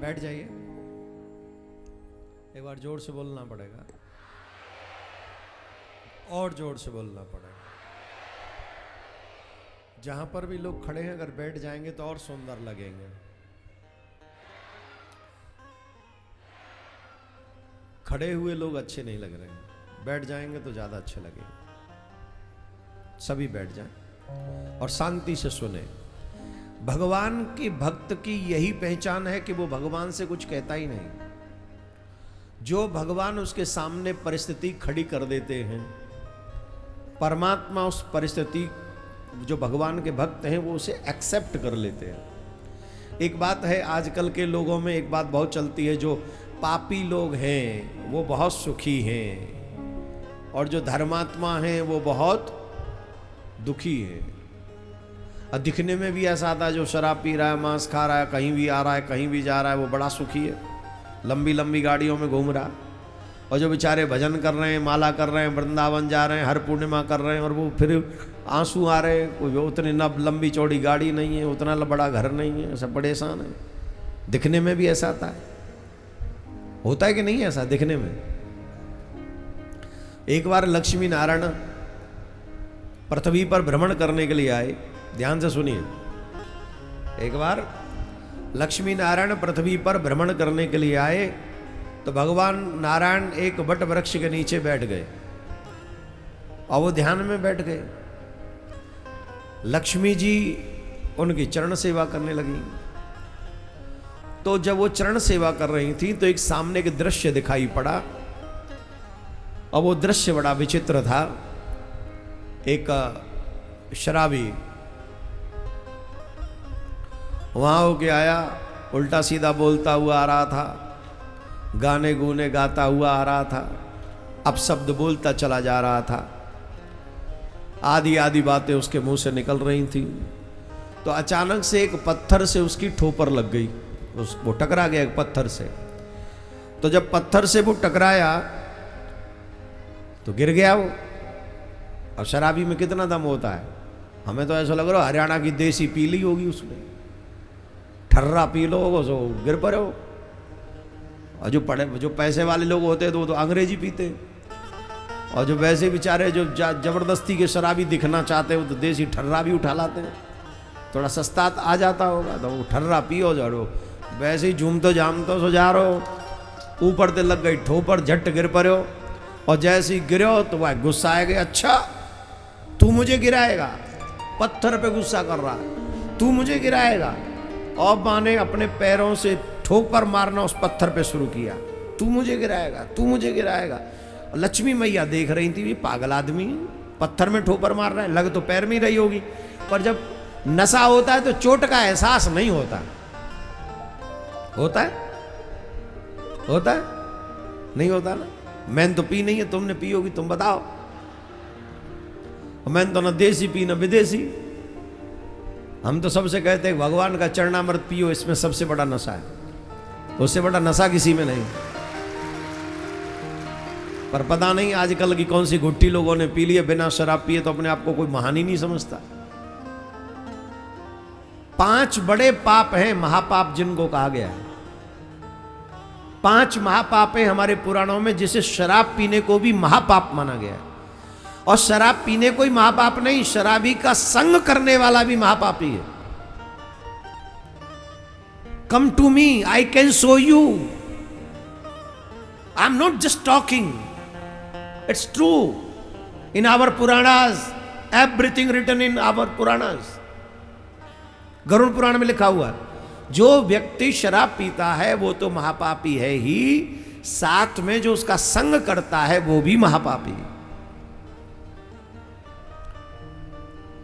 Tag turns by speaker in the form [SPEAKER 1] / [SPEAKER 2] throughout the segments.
[SPEAKER 1] बैठ जाइए। एक बार जोर से बोलना पड़ेगा, और जोर से बोलना पड़ेगा। जहां पर भी लोग खड़े हैं अगर बैठ जाएंगे तो और सुंदर लगेंगे। खड़े हुए लोग अच्छे नहीं लग रहे हैं, बैठ जाएंगे तो ज्यादा अच्छे लगेंगे। सभी बैठ जाएं और शांति से सुने। भगवान की भक्त की यही पहचान है कि वो भगवान से कुछ कहता ही नहीं। जो भगवान उसके सामने परिस्थिति खड़ी कर देते हैं, परमात्मा उस परिस्थिति, जो भगवान के भक्त हैं वो उसे एक्सेप्ट कर लेते हैं। एक बात है, आजकल के लोगों में एक बात बहुत चलती है, जो पापी लोग हैं वो बहुत सुखी हैं और जो धर्मात्मा हैं वो बहुत दुखी हैं। और दिखने में भी ऐसा आता है, जो शराब पी रहा है, मांस खा रहा है, कहीं भी आ रहा है, कहीं भी जा रहा है, वो बड़ा सुखी है, लंबी लंबी गाड़ियों में घूम रहा। और जो बेचारे भजन कर रहे हैं, माला कर रहे हैं, वृंदावन जा रहे हैं, हर पूर्णिमा कर रहे हैं, और वो फिर आंसू आ रहे हैं, कोई उतनी न लंबी चौड़ी गाड़ी नहीं है, उतना बड़ा घर नहीं है, सब परेशान है। दिखने में भी ऐसा आता है, होता है कि नहीं ऐसा दिखने में। एक बार लक्ष्मी नारायण पृथ्वी पर भ्रमण करने के लिए आए, ध्यान से सुनिए। एक बार लक्ष्मी नारायण पृथ्वी पर भ्रमण करने के लिए आए तो भगवान नारायण एक वट वृक्ष के नीचे बैठ गए और वो ध्यान में बैठ गए। लक्ष्मी जी उनकी चरण सेवा करने लगी। तो जब वो चरण सेवा कर रही थी तो एक सामने के दृश्य दिखाई पड़ा और वो दृश्य बड़ा विचित्र था। एक शराबी वहां होके आया, उल्टा सीधा बोलता हुआ आ रहा था, गाने गूने गाता हुआ आ रहा था, अपशब्द बोलता चला जा रहा था, आधी आधी बातें उसके मुंह से निकल रही थी। तो अचानक से एक पत्थर से उसकी ठोपर लग गई, वो टकरा गया एक पत्थर से। तो जब पत्थर से वो टकराया तो गिर गया वो। अब शराबी में कितना दम होता है, हमें तो ऐसा लग रहा है हरियाणा की देसी पी ली होगी उसने, ठर्रा पी लो होगा तो गिर पड़े हो। और जो पैसे वाले लोग होते हैं तो वो तो अंग्रेजी पीते हैं, और जो वैसे बेचारे जो जबरदस्ती के शराबी दिखना चाहते हैं वो तो देसी ठर्रा भी उठा लाते हैं, थोड़ा सस्ता आ जाता होगा तो वो ठर्रा पियो जाओ। वैसे ही झूमते जामते सो जा रहे हो, ऊपर से लग गई ठोपर, झट गिर पड़े हो। और जैसे ही गिरो तो वह गुस्सा आ गया, अच्छा तू मुझे गिराएगा, पत्थर पे गुस्सा कर रहा है, तू मुझे गिराएगा। और माने अपने पैरों से ठोकर मारना उस पत्थर पे शुरू किया, तू मुझे गिराएगा, तू मुझे गिराएगा। लक्ष्मी मैया देख रही थी, ये पागल आदमी पत्थर में ठोकर मार रहा है, लग तो पैर में ही रही होगी। पर जब नशा होता है तो चोट का एहसास नहीं होता। होता है? होता है? नहीं होता ना। मैंने तो पी नहीं है, तुमने पी होगी, तुम बताओ। मैंने तो न देसी पी न विदेशी। हम तो सबसे कहते हैं भगवान का चरणामृत पियो, इसमें सबसे बड़ा नशा है, उससे बड़ा नशा किसी में नहीं। पर पता नहीं आजकल की कौन सी घुट्टी लोगों ने पी लिए, बिना शराब पिए तो अपने आप को कोई महान ही नहीं समझता। 5 बड़े पाप हैं, महापाप जिनको कहा गया है। 5 महापाप हैं हमारे पुराणों में, जिसे शराब पीने को भी महापाप माना गया है। और शराब पीने कोई महापाप नहीं, शराबी का संग करने वाला भी महापापी है। Come to me, I can show you, I am not just talking, it's true in our Puranas, everything written in our Puranas. Garuda Purana में लिखा हुआ है, जो व्यक्ति शराब पीता है वो तो महापापी है ही, साथ में जो उसका संग करता है वो भी महापापी है।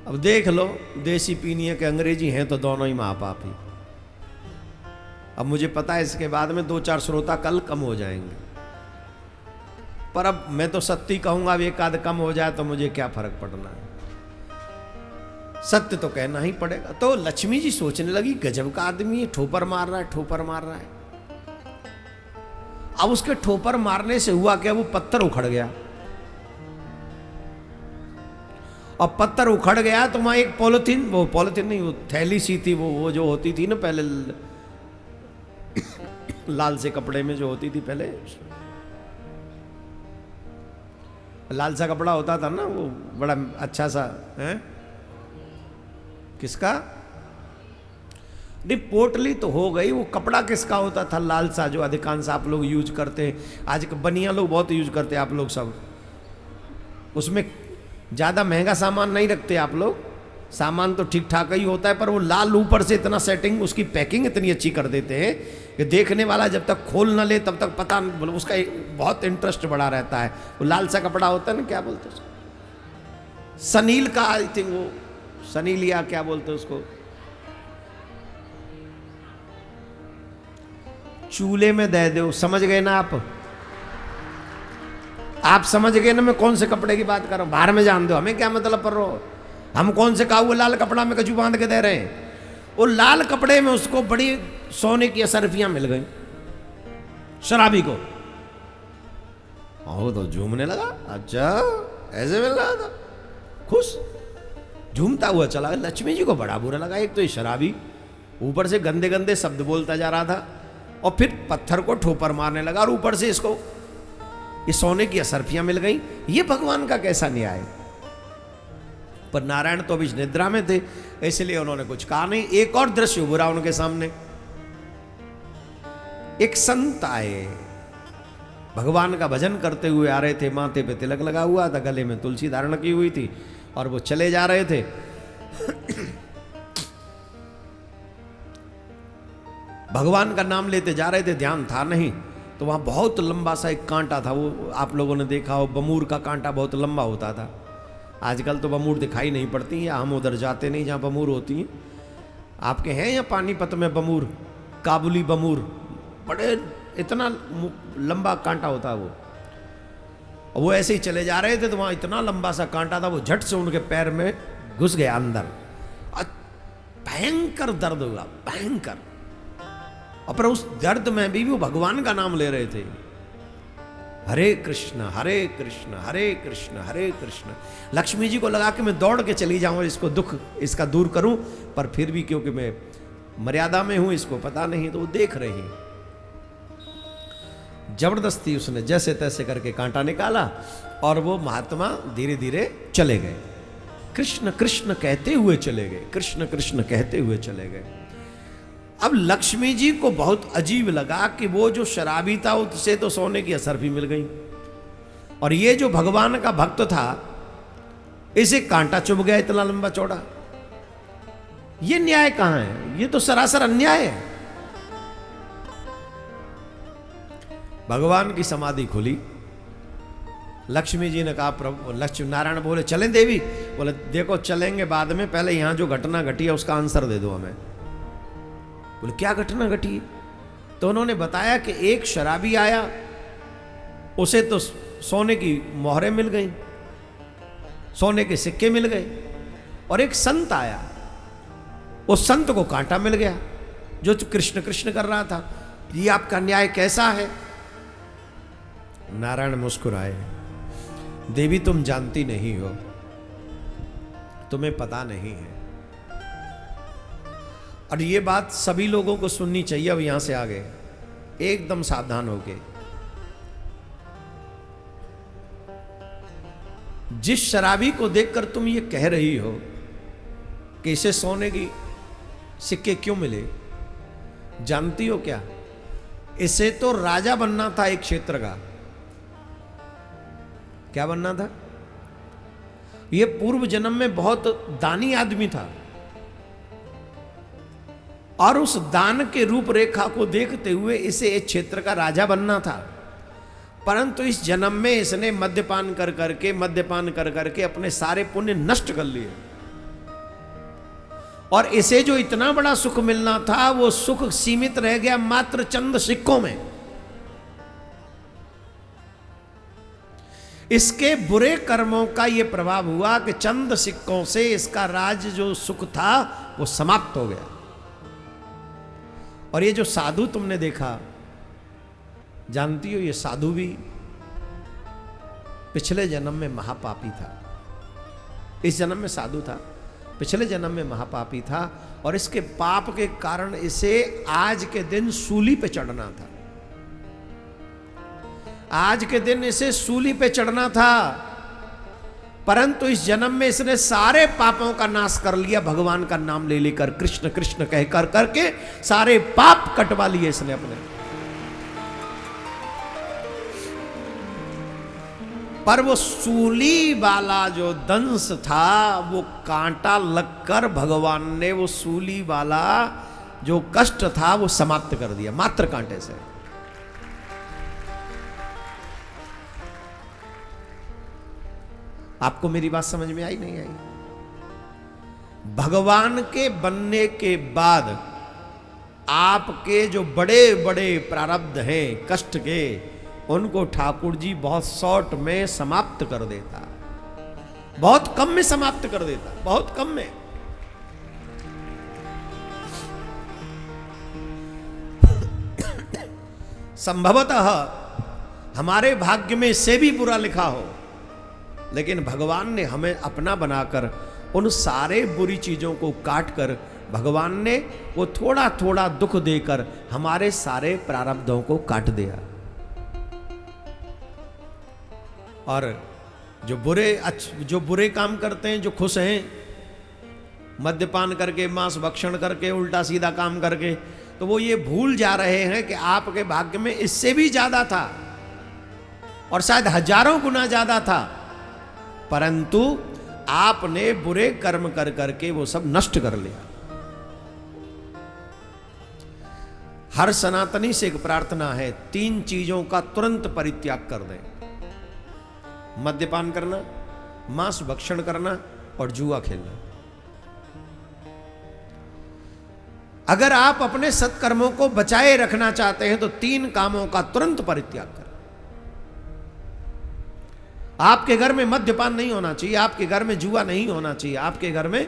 [SPEAKER 1] अब देख लो, देसी पीनी है कि अंग्रेजी हैं तो दोनों ही महापापी। अब मुझे पता है इसके बाद में 2-4 श्रोता कल कम हो जाएंगे, पर अब मैं तो सत्य कहूंगा, अब एक आध कम हो जाए तो मुझे क्या फर्क पड़ना है, सत्य तो कहना ही पड़ेगा। तो लक्ष्मी जी सोचने लगी, गजब का आदमी है, ठोपर मार रहा है, ठोपर मार रहा है। अब उसके ठोपर मारने से हुआ क्या, वो पत्थर उखड़ गया। और पत्थर उखड़ गया तो वहां एक पॉलिथीन नहीं, वो थैली सी थी, वो जो होती थी ना पहले, लाल से कपड़े में जो होती थी पहले, लाल सा कपड़ा होता था ना, वो बड़ा अच्छा सा है। किसका? नहीं, पोटली तो हो गई, वो कपड़ा किसका होता था लाल सा, जो अधिकांश आप लोग यूज करते हैं। आज बनिया लोग बहुत यूज करते हैं, आप लोग सब उसमें ज़्यादा महंगा सामान नहीं रखते आप लोग, सामान तो ठीक ठाक ही होता है, पर वो लाल ऊपर से इतना सेटिंग, उसकी पैकिंग इतनी अच्छी कर देते हैं कि देखने वाला जब तक खोल ना ले तब तक पता नहीं, उसका बहुत इंटरेस्ट बढ़ा रहता है। वो लाल सा कपड़ा होता है ना, क्या बोलते उसको, सनील का, आई थिंक वो सनील या क्या बोलते उसको, चूल्हे में दे दो। समझ गए ना आप समझ गए ना मैं कौन से कपड़े की बात कर रहा हूं। बाहर में जान दो, हमें क्या मतलब पर रहो, हम कौन से कहा, वो लाल कपड़ा में कचू बांध के दे रहे हैं। वो लाल कपड़े में उसको बड़ी सोने की असरफियां मिल गई शराबी को, वो तो झूमने लगा। अच्छा ऐसे मिल रहा था, खुश झूमता हुआ चला गया। लक्ष्मी जी को बड़ा बुरा लगा, एक तो ये शराबी ऊपर से गंदे गंदे शब्द बोलता जा रहा था, और फिर पत्थर को ठोकर मारने लगा, और ऊपर से इसको ये सोने की असरफियां मिल गई। ये भगवान का कैसा न्याय। पर नारायण तो अभी निद्रा में थे, इसलिए उन्होंने कुछ कहा नहीं। एक और दृश्य उभरा उनके सामने। एक संत आए, भगवान का भजन करते हुए आ रहे थे, माथे पे तिलक लगा हुआ था, गले में तुलसी धारण की हुई थी, और वो चले जा रहे थे। भगवान का नाम लेते जा रहे थे, ध्यान था नहीं, तो वहां बहुत लंबा सा एक कांटा था। वो आप लोगों ने देखा हो, बमूर का कांटा बहुत लंबा होता था। आजकल तो बमूर दिखाई नहीं पड़ती, या हम उधर जाते नहीं जहां बमूर होती हैं। आपके हैं या पानीपत में बमूर, काबुली बमूर, बड़े इतना लंबा कांटा होता है वो। और वो ऐसे ही चले जा रहे थे, तो वहां इतना लंबा सा कांटा था, वो झट से उनके पैर में घुस गया अंदर। भयंकर दर्द हुआ, भयंकर। और पर उस दर्द में भी वो भगवान का नाम ले रहे थे, हरे कृष्ण हरे कृष्ण हरे कृष्ण हरे कृष्ण। लक्ष्मी जी को लगा कि मैं दौड़ के चली जाऊं, इसको दुख इसका दूर करूं, पर फिर भी क्योंकि मैं मर्यादा में हूं, इसको पता नहीं, तो वो देख रही। जबरदस्ती उसने जैसे तैसे करके कांटा निकाला, और वो महात्मा धीरे धीरे चले गए। कृष्ण कृष्ण कहते हुए चले गए, कृष्ण कृष्ण कहते हुए चले गए। अब लक्ष्मी जी को बहुत अजीब लगा कि वो जो शराबी था उससे तो सोने की असर भी मिल गई, और ये जो भगवान का भक्त था इसे कांटा चुभ गया इतना लंबा चौड़ा। ये न्याय कहां है? ये तो सरासर अन्याय है। भगवान की समाधि खुली, लक्ष्मी जी ने कहा, प्रभु लक्ष्मी नारायण बोले चलें देवी? बोले देखो चलेंगे बाद में, पहले यहां जो घटना घटी है उसका आंसर दे दो हमें। बोले क्या घटना घटी? तो उन्होंने बताया कि एक शराबी आया, उसे तो सोने की मोहरें मिल गई, सोने के सिक्के मिल गए, और एक संत आया, उस संत को कांटा मिल गया जो कृष्ण कृष्ण कर रहा था। ये आपका न्याय कैसा है? नारायण मुस्कुराए, देवी तुम जानती नहीं हो, तुम्हें पता नहीं है। और ये बात सभी लोगों को सुननी चाहिए। अब यहां से आगे एकदम सावधान होके, जिस शराबी को देखकर तुम ये कह रही हो कि इसे सोने की सिक्के क्यों मिले, जानती हो क्या? इसे तो राजा बनना था एक क्षेत्र का। क्या बनना था? ये पूर्व जन्म में बहुत दानी आदमी था, और उस दान के रूपरेखा को देखते हुए इसे एक क्षेत्र का राजा बनना था। परंतु इस जन्म में इसने मद्यपान कर करके अपने सारे पुण्य नष्ट कर लिए, और इसे जो इतना बड़ा सुख मिलना था वो सुख सीमित रह गया मात्र चंद सिक्कों में। इसके बुरे कर्मों का यह प्रभाव हुआ कि चंद सिक्कों से इसका राज जो सुख था वो समाप्त हो गया। और ये जो साधु तुमने देखा, जानती हो ये साधु भी पिछले जन्म में महापापी था, इस जन्म में साधु था। पिछले जन्म में महापापी था और इसके पाप के कारण इसे आज के दिन सूली पे चढ़ना था। आज के दिन इसे सूली पे चढ़ना था, परंतु इस जन्म में इसने सारे पापों का नाश कर लिया। भगवान का नाम ले लेकर कृष्ण कृष्ण कह कर करके सारे पाप कटवा लिए इसने अपने। पर वो सूली वाला जो दंश था, वो कांटा लगकर भगवान ने वो सूली वाला जो कष्ट था वो समाप्त कर दिया मात्र कांटे से। आपको मेरी बात समझ में आई नहीं आई? भगवान के बनने के बाद आपके जो बड़े बड़े प्रारब्ध हैं कष्ट के, उनको ठाकुर जी बहुत शॉर्ट में समाप्त कर देता, बहुत कम में समाप्त कर देता, बहुत कम में। संभवतः हमारे भाग्य में इससे भी बुरा लिखा हो, लेकिन भगवान ने हमें अपना बनाकर उन सारे बुरी चीजों को काट कर भगवान ने वो थोड़ा थोड़ा दुख देकर हमारे सारे प्रारब्धों को काट दिया। और जो बुरे काम करते हैं, जो खुश हैं मद्यपान करके, मांस भक्षण करके, उल्टा सीधा काम करके, तो वो ये भूल जा रहे हैं कि आपके भाग्य में इससे भी ज्यादा था और शायद हजारों गुना ज्यादा था, परंतु आपने बुरे कर्म कर करके वो सब नष्ट कर लिया। हर सनातनी से एक प्रार्थना है, 3 चीजों का तुरंत परित्याग कर दें। मद्यपान करना, मांस भक्षण करना और जुआ खेलना। अगर आप अपने सत्कर्मों को बचाए रखना चाहते हैं तो 3 कामों का तुरंत परित्याग करें। आपके घर में मद्यपान नहीं होना चाहिए, आपके घर में जुआ नहीं होना चाहिए, आपके घर में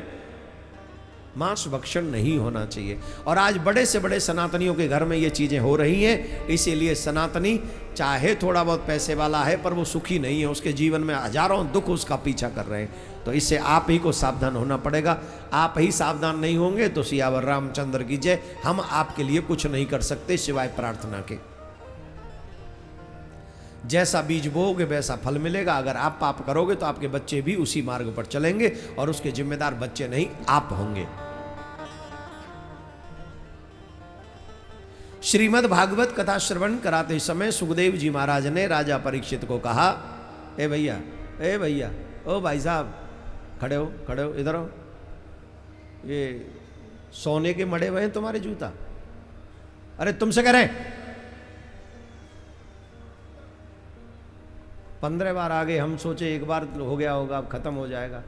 [SPEAKER 1] मांस भक्षण नहीं होना चाहिए। और आज बड़े से बड़े सनातनियों के घर में ये चीजें हो रही हैं, इसीलिए सनातनी चाहे थोड़ा बहुत पैसे वाला है पर वो सुखी नहीं है, उसके जीवन में हजारों दुख उसका पीछा कर रहे हैं। तो इससे आप ही को सावधान होना पड़ेगा। आप ही सावधान नहीं होंगे तो सियावर रामचंद्र की जय, हम आपके लिए कुछ नहीं कर सकते सिवाय प्रार्थना के। जैसा बीज बोओगे वैसा फल मिलेगा। अगर आप पाप करोगे तो आपके बच्चे भी उसी मार्ग पर चलेंगे और उसके जिम्मेदार बच्चे नहीं आप होंगे। श्रीमद् भागवत कथा श्रवण कराते समय सुखदेव जी महाराज ने राजा परीक्षित को कहा, ए भैया, ओ भाई साहब, खड़े हो, इधर आओ। ये सोने के मड़े हुए हैं तुम्हारे जूता? अरे तुमसे कह रहे हैं। 15 बार आगे, हम सोचे एक बार हो गया होगा, अब खत्म हो जाएगा।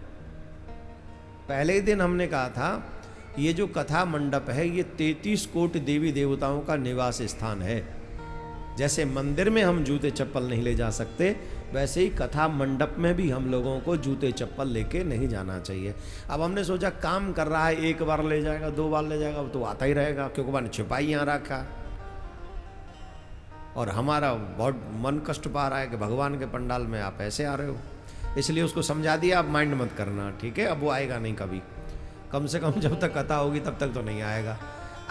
[SPEAKER 1] पहले ही दिन हमने कहा था ये जो कथा मंडप है ये 33 कोटि देवी देवताओं का निवास स्थान है। जैसे मंदिर में हम जूते चप्पल नहीं ले जा सकते, वैसे ही कथा मंडप में भी हम लोगों को जूते चप्पल लेके नहीं जाना चाहिए। अब हमने सोचा काम कर रहा है, 1 बार ले जाएगा, 2 बार ले जाएगा, तो आता ही रहेगा, क्योंकि मैंने छिपाई यहाँ रखा। और हमारा बहुत मन कष्ट पा रहा है कि भगवान के पंडाल में आप ऐसे आ रहे हो, इसलिए उसको समझा दिया आप माइंड मत करना, ठीक है? अब वो आएगा नहीं कभी, कम से कम जब तक कथा होगी तब तक तो नहीं आएगा।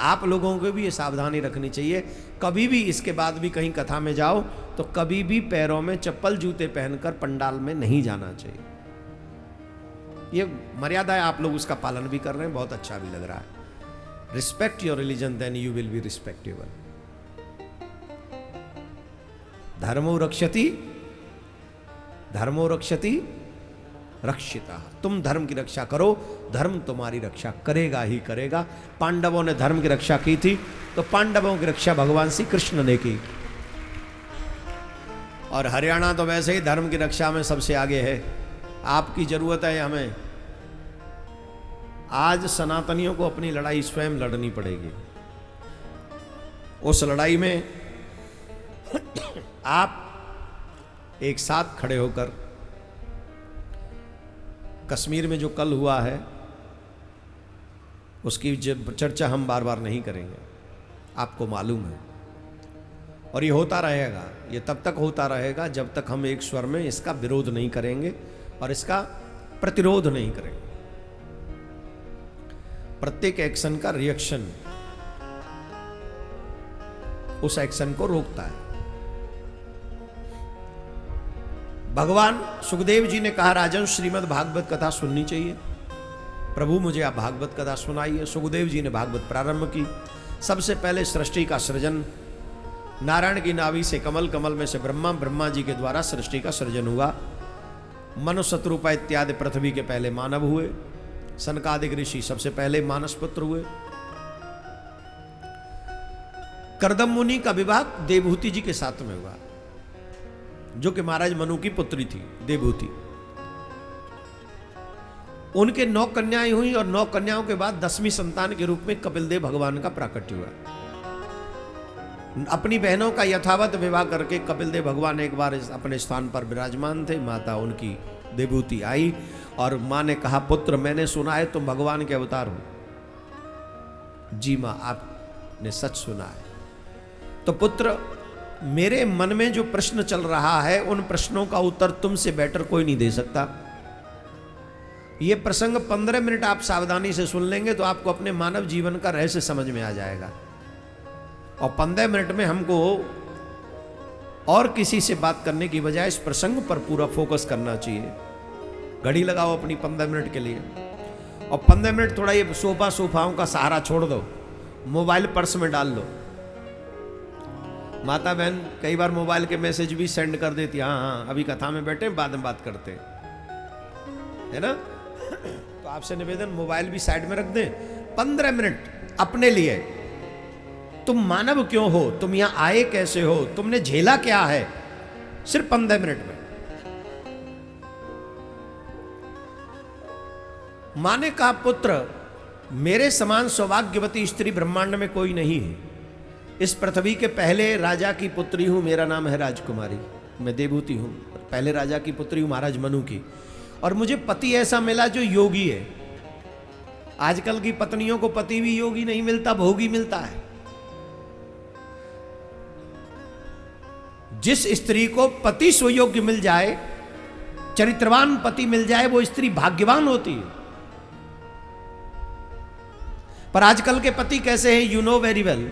[SPEAKER 1] आप लोगों को भी ये सावधानी रखनी चाहिए, कभी भी इसके बाद भी कहीं कथा में जाओ तो कभी भी पैरों में चप्पल जूते पहनकर पंडाल में नहीं जाना चाहिए। ये मर्यादा है, आप लोग उसका पालन भी कर रहे हैं, बहुत अच्छा भी लग रहा है। Respect your religion, then you will be respectable. धर्मो रक्षति रक्षिता। तुम धर्म की रक्षा करो, धर्म तुम्हारी रक्षा करेगा ही करेगा। पांडवों ने धर्म की रक्षा की थी तो पांडवों की रक्षा भगवान श्री कृष्ण ने की। और हरियाणा तो वैसे ही धर्म की रक्षा में सबसे आगे है। आपकी जरूरत है हमें। आज सनातनियों को अपनी लड़ाई स्वयं लड़नी पड़ेगी। उस लड़ाई में आप एक साथ खड़े होकर, कश्मीर में जो कल हुआ है उसकी चर्चा हम बार बार नहीं करेंगे, आपको मालूम है। और ये होता रहेगा, ये तब तक होता रहेगा जब तक हम एक स्वर में इसका विरोध नहीं करेंगे और इसका प्रतिरोध नहीं करेंगे। प्रत्येक एक्शन का रिएक्शन उस एक्शन को रोकता है। भगवान सुखदेव जी ने कहा, राजन श्रीमद् भागवत कथा सुननी चाहिए। प्रभु मुझे आप भागवत कथा सुनाइए। सुखदेव जी ने भागवत प्रारंभ की। सबसे पहले सृष्टि का सृजन, नारायण की नाभि से कमल, कमल में से ब्रह्मा, ब्रह्मा जी के द्वारा सृष्टि का सृजन हुआ। मनु, शत्रुपा इत्यादि पृथ्वी के पहले मानव हुए। सनकादिक ऋषि सबसे पहले मानस पुत्र हुए। करदम मुनि का विवाह देवहूति जी के साथ में हुआ, जो कि महाराज मनु की पुत्री थी देवहूति। उनके 9 कन्याएं हुई और 9 कन्याओं के बाद 10वीं संतान के रूप में कपिलदेव भगवान का प्राकट्य हुआ। अपनी बहनों का यथावत विवाह करके कपिलदेव भगवान एक बार अपने स्थान पर विराजमान थे। माता उनकी देवहूति आई और मां ने कहा, पुत्र मैंने सुना है तुम भगवान के अवतार हो। जी मां, आपने सच सुना है। तो पुत्र, मेरे मन में जो प्रश्न चल रहा है उन प्रश्नों का उत्तर तुमसे बेटर कोई नहीं दे सकता। ये प्रसंग 15 मिनट आप सावधानी से सुन लेंगे तो आपको अपने मानव जीवन का रहस्य समझ में आ जाएगा। और 15 मिनट में हमको और किसी से बात करने की बजाय इस प्रसंग पर पूरा फोकस करना चाहिए। घड़ी लगाओ अपनी 15 मिनट के लिए और 15 मिनट थोड़ा ये सोफाओं का सहारा छोड़ दो, मोबाइल पर्स में डाल लो। माता बहन कई बार मोबाइल के मैसेज भी सेंड कर देती, हाँ अभी कथा में बैठे बाद में बात करते है ना। तो आपसे निवेदन, मोबाइल भी साइड में रख दें। 15 मिनट अपने लिए। तुम मानव क्यों हो, तुम यहां आए कैसे हो, तुमने झेला क्या है, सिर्फ 15 मिनट में। मां ने कहा, पुत्र मेरे समान सौभाग्यवती स्त्री ब्रह्मांड में कोई नहीं है। इस पृथ्वी के पहले राजा की पुत्री हूं, मेरा नाम है राजकुमारी, मैं देवहूति हूं। पहले राजा की पुत्री हूं महाराज मनु की, और मुझे पति ऐसा मिला जो योगी है। आजकल की पत्नियों को पति भी योगी नहीं मिलता, भोगी मिलता है। जिस स्त्री को पति सुयोग्य मिल जाए, चरित्रवान पति मिल जाए, वो स्त्री भाग्यवान होती है। पर आजकल के पति कैसे हैं, यू नो वेरी वेल।